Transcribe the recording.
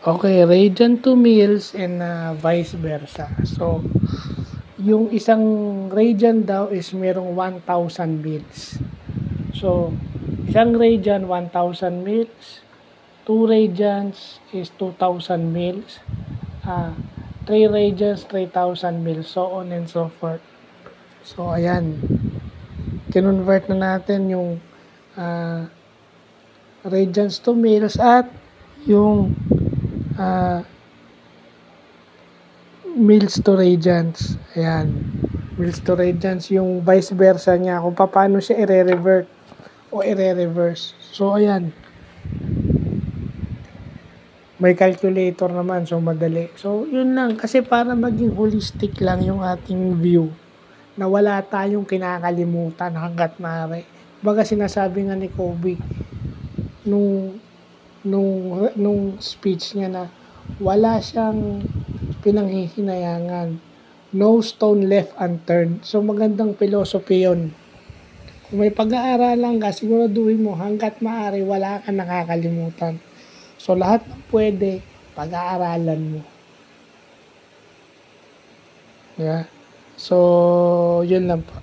Okay, radian to mils and vice versa. So, yung isang radian daw is merong 1,000 mils. So, isang radian 1,000 mils, 2 radians is 2,000 mils, 3 radians 3,000 mils, so on and so forth. So, ayan. Kinonvert na natin yung radians to mils at yung mils to radians. Ayan. Mils to radians, yung vice versa niya, kung paano siya i-revert o i-reverse. So, ayan. May calculator naman, so madali. So, yun lang. Kasi para maging holistic lang yung ating view, na wala tayong kinakalimutan hanggat maaari. Baga sinasabi nga ni Kobe, nung speech niya na wala siyang pinanghihinayangan. No stone left unturned. So, magandang philosophy yun. Kung may pag-aaralan ka, siguraduhin mo hanggat maaari wala kang nakakalimutan. So, lahat ng pwede, pag-aaralan mo. Yeah. So, yun lang po.